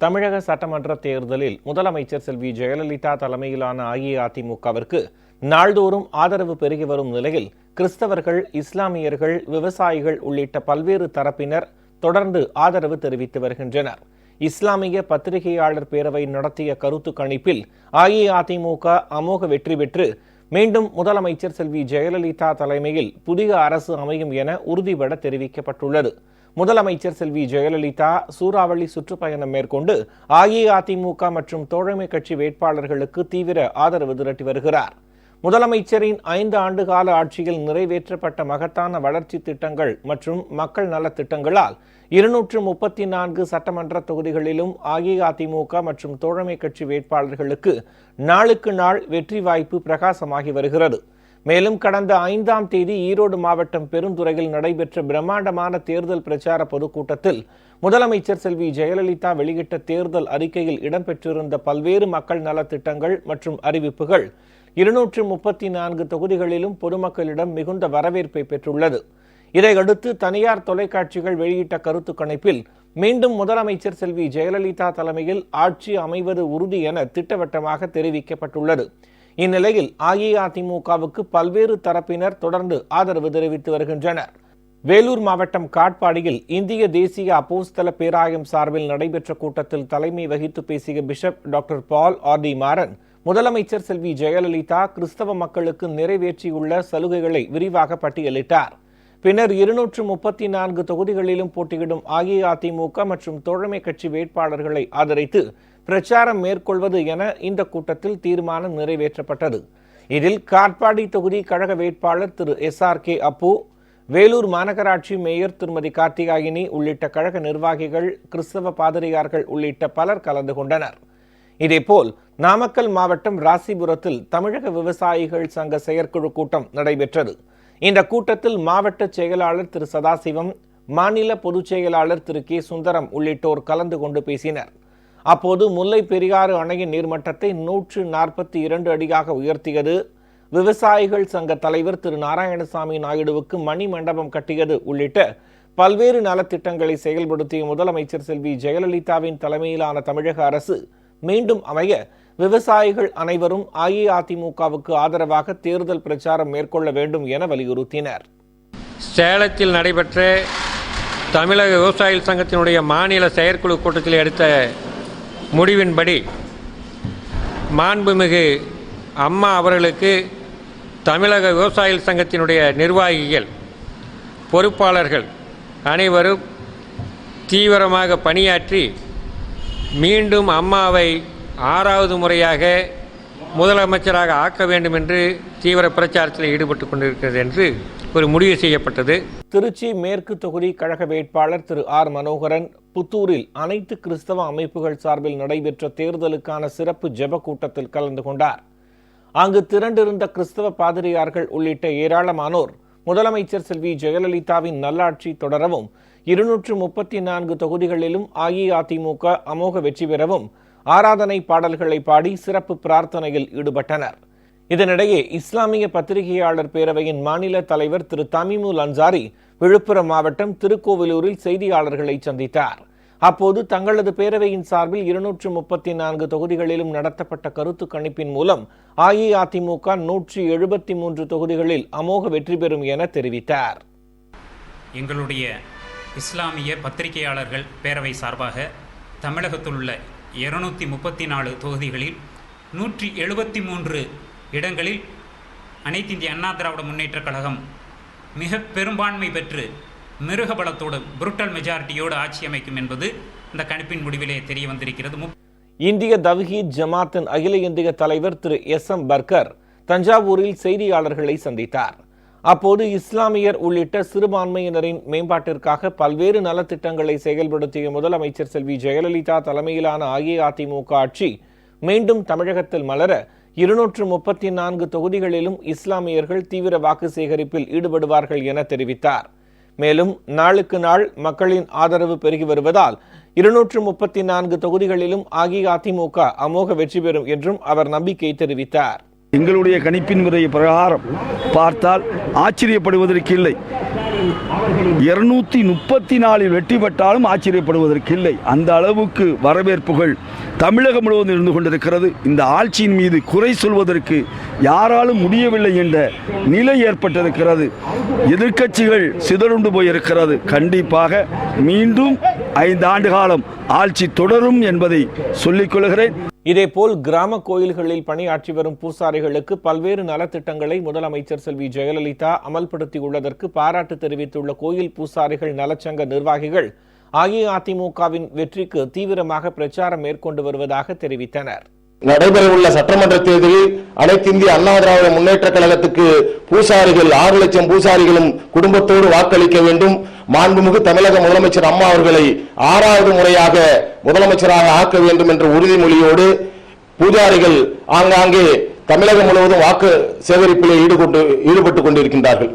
தமிழக சட்டமன்ற தேர்தலில் முதலமைச்சர் செல்வி ஜெயலலிதா தலைமையிலான அஇஅதிமுகவிற்கு நாள்தோறும் ஆதரவு பெருகி வரும் நிலையில் கிறிஸ்தவர்கள், இஸ்லாமியர்கள், விவசாயிகள் உள்ளிட்ட பல்வேறு தரப்பினர் தொடர்ந்து ஆதரவு தெரிவித்து வருகின்றனர். இஸ்லாமிய பத்திரிகையாளர் பேரவை நடத்திய கருத்து கணிப்பில் அஇஅதிமுக அமோக வெற்றி பெற்று மீண்டும் முதலமைச்சர் செல்வி ஜெயலலிதா தலைமையில் புதிய அரசு அமையும் என உறுதிபட தெரிவிக்கப்பட்டுள்ளது. முதலமைச்சர் செல்வி ஜெயலலிதா சூறாவளி சுற்றுப்பயணம் மேற்கொண்டு அஇஅதிமுக மற்றும் தோழமை கட்சி வேட்பாளர்களுக்கு தீவிர ஆதரவு திரட்டி வருகிறார். முதலமைச்சரின் 5 ஆண்டுகால ஆட்சியில் நிறைவேற்றப்பட்ட மகத்தான வளர்ச்சி திட்டங்கள் மற்றும் மக்கள் நலத் திட்டங்களால் 234 சட்டமன்ற தொகுதிகளிலும் அஇஅதிமுக மற்றும் தோழமை கட்சி வேட்பாளர்களுக்கு நாளுக்கு நாள் வெற்றி வாய்ப்பு பிரகாசமாகி வருகிறது. மேலும் கடந்த 5ஆம் தேதி ஈரோடு மாவட்டம் பெருந்துறையில் நடைபெற்ற பிரம்மாண்டமான தேர்தல் பிரச்சார பொதுக்கூட்டத்தில் முதலமைச்சர் செல்வி ஜெயலலிதா வெளியிட்ட தேர்தல் அறிக்கையில் இடம்பெற்றிருந்த பல்வேறு மக்கள் நலத்திட்டங்கள் மற்றும் அறிவிப்புகள் 234 தொகுதிகளிலும் பொதுமக்களிடம் மிகுந்த வரவேற்பை பெற்றுள்ளது. இதையடுத்து தனியார் தொலைக்காட்சிகள் வெளியிட்ட கருத்து கணிப்பில் மீண்டும் முதலமைச்சர் செல்வி ஜெயலலிதா தலைமையில் ஆட்சி அமைவது உறுதி என திட்டவட்டமாக தெரிவிக்கப்பட்டுள்ளது. இந்நிலையில் அஇஅதிமுகவுக்கு பல்வேறு தரப்பினர் தொடர்ந்து ஆதரவு தெரிவித்து வருகின்றனர். வேலூர் மாவட்டம் காட்பாடியில் இந்திய தேசிய அப்போஸ்தல பேராயம் சார்பில் நடைபெற்ற கூட்டத்தில் தலைமை வகித்து பேசிய bishop doctor ball or D Maran முதலமைச்சர் செல்வி ஜெயலலிதா கிறிஸ்தவ மக்களுக்கு நிறைவேற்றியுள்ள சலுகைகளை விரிவாக பட்டியலிட்டார். பின்னர் 234 தொகுதிகளிலும் போட்டியிடும் அஇஅதிமுக மற்றும் தோழமை கட்சி வேட்பாளர்களை ஆதரித்து பிரச்சாரம் மேற்கொள்வது என இந்த கூட்டத்தில் தீர்மானம் நிறைவேற்றப்பட்டது. இதில் காட்பாடி தொகுதி கழக வேட்பாளர் திரு SRK அப்பு, வேலூர் மாநகராட்சி மேயர் திருமதி கார்த்திகாயினி உள்ளிட்ட கழக நிர்வாகிகள், கிறிஸ்தவ பாதிரியார்கள் உள்ளிட்ட பலர் கலந்து கொண்டனர். இதேபோல் நாமக்கல் மாவட்டம் ராசிபுரத்தில் தமிழக விவசாயிகள் சங்க செயற்குழு கூட்டம் நடைபெற்றது. இந்த கூட்டத்தில் மாவட்ட செயலாளர் திரு சதாசிவம், மாநில பொதுச் செயலாளர் திரு கே சுந்தரம் உள்ளிட்டோர் கலந்து கொண்டு பேசினர். அப்போது முல்லை பெரியாறு அணையின் நீர்மட்டத்தை 142 அடியாக உயர்த்தியது, விவசாயிகள் சங்க தலைவர் திரு நாராயணசாமி நாயுடுவுக்கு மணி மண்டபம் கட்டியது உள்ளிட்ட பல்வேறு நலத்திட்டங்களை செயல்படுத்திய முதலமைச்சர் செல்வி ஜெயலலிதாவின் தலைமையிலான தமிழக அரசு மீண்டும் அமைய விவசாயிகள் அனைவரும் அஇஅதிமுகவுக்கு ஆதரவாக தேர்தல் பிரச்சாரம் மேற்கொள்ள வேண்டும் என வலியுறுத்தினர். சேலத்தில் நடைபெற்ற தமிழக விவசாயிகள் சங்கத்தினுடைய மாநில செயற்குழு கூட்டத்தில் எடுத்த முடிவின்படி மாண்புமிகு அம்மா அவர்களுக்கு தமிழக விவசாயிகள் சங்கத்தினுடைய நிர்வாகிகள், பொறுப்பாளர்கள் அனைவரும் தீவிரமாக பணியாற்றி மீண்டும் அம்மாவை 6வது முறையாக முதலமைச்சராக ஆக்க வேண்டும் என்று தீவிர பிரச்சாரத்தில் ஈடுபட்டுக் கொண்டிருக்கிறது என்று ஒரு முடிவு செய்யப்பட்டது. திருச்சி மேற்கு தொகுதி கழக வேட்பாளர் திரு ஆர் மனோகரன் புத்தூரில் அனைத்து கிறிஸ்தவ அமைப்புகள் சார்பில் நடைபெற்ற தேர்தலுக்கான சிறப்பு ஜெப கூட்டத்தில் கலந்து கொண்டார். அங்கு திரண்டிருந்த கிறிஸ்தவ பாதிரியார்கள் உள்ளிட்ட ஏராளமானோர் முதலமைச்சர் செல்வி ஜெயலலிதாவின் நல்லாட்சி தொடரவும் 234 தொகுதிகளிலும் அஇஅதிமுக அமோக வெற்றி பெறவும் ஆராதனை பாடல்களை பாடி சிறப்பு பிரார்த்தனையில் ஈடுபட்டனர். இதனிடையே இஸ்லாமிய பத்திரிகையாளர் பேரவையின் மாநில தலைவர் திரு தமிமுல் அன்சாரி விழுப்புரம் மாவட்டம் திருக்கோவிலூரில் செய்தியாளர்களை சந்தித்தார். அப்போது தங்களது பேரவையின் சார்பில் 234 தொகுதிகளிலும் நடத்தப்பட்ட கருத்து கணிப்பின் மூலம் அஇஅதிமுக 173 தொகுதிகளில் அமோக வெற்றி பெறும் என தெரிவித்தார். எங்களுடைய இஸ்லாமிய பத்திரிகையாளர்கள் பேரவை சார்பாக தமிழகத்தில் உள்ள 234 தொகுதிகளில் 173 இடங்களில் அனைத்து இந்திய அண்ணா திராவிட முன்னேற்றக் கழகம் மிக பெரும்பான்மை பெற்று மிருகபலத்தோடு புருட்டல் மெஜாரிட்டியோடு ஆட்சி அமைக்கும் என்பது இந்த கணிப்பின் முடிவிலே தெரிய வந்திருக்கிறது. இந்திய தவ்ஹீத் ஜமாத்தின் அகில இந்திய தலைவர் திரு SM பர்கர் தஞ்சாவூரில் செய்தியாளர்களை சந்தித்தார். அப்போது இஸ்லாமியர் உள்ளிட்ட சிறுபான்மையினரின் மேம்பாட்டிற்காக பல்வேறு நலத்திட்டங்களை செயல்படுத்திய முதலமைச்சர் செல்வி ஜெயலலிதா தலைமையிலான அஇஅதிமுக ஆட்சி மீண்டும் தமிழகத்தில் மலர 234 தொகுதிகளிலும் இஸ்லாமியர்கள் தீவிர வாக்கு சேகரிப்பில் ஈடுபடுவார்கள் என தெரிவித்தார். மேலும் நாளுக்கு நாள் மக்களின் ஆதரவு பெருகி வருவதால் 234 தொகுதிகளிலும் அஇஅதிமுக அமோக வெற்றி பெறும் என்றும் அவர் நம்பிக்கை தெரிவித்தார். எங்களுடைய கணிப்பின் முறை பிரகாரம் பார்த்தால் ஆச்சரியப்படுவதற்கு இல்லை. 234 வெற்றி பெற்றாலும் ஆச்சரியப்படுவதற்கில்லை. அந்த அளவுக்கு வரவேற்புகள் தமிழகம் முழுவதும் இருந்து கொண்டிருக்கிறது. இந்த ஆட்சியின் மீது குறை சொல்வதற்கு யாராலும் முடியவில்லை என்ற நிலை ஏற்பட்டிருக்கிறது. எதிர்க்கட்சிகள் சிதறுண்டு போயிருக்கிறது. கண்டிப்பாக மீண்டும் 5 ஆண்டு காலம் ஆட்சி தொடரும் என்பதை சொல்லிக் கொள்கிறேன். இதேபோல் கிராம கோயில்களில் பணியாற்றி வரும் பூசாரிகளுக்கு பல்வேறு நலத்திட்டங்களை முதலமைச்சர் செல்வி ஜெயலலிதா அமல்படுத்தியுள்ளதற்கு பாராட்டு தெரிவித்துள்ள கோயில் பூசாரிகள் நலச்சங்க நிர்வாகிகள் அஇஅதிமுகவின் வெற்றிக்கு தீவிரமாக பிரச்சாரம் மேற்கொண்டு வருவதாக தெரிவித்தனர். நடைபெறவுள்ள சட்டமன்ற தேர்தலில் அனைத்து இந்திய அண்ணா திராவிட முன்னேற்ற கழகத்துக்கு பூசாரிகள் 6 லட்சம் பூசாரிகளும் குடும்பத்தோடு வாக்களிக்க வேண்டும். மாண்புமிகு தமிழக முதலமைச்சர் அம்மா அவர்களை 6வது முறையாக முதலமைச்சராக ஆக்க வேண்டும் என்ற உறுதிமொழியோடு பூஜாரிகள் ஆங்காங்கே தமிழகம் முழுவதும் வாக்கு சேகரிப்பில் ஈடுபட்டுக் கொண்டிருக்கின்றார்கள்.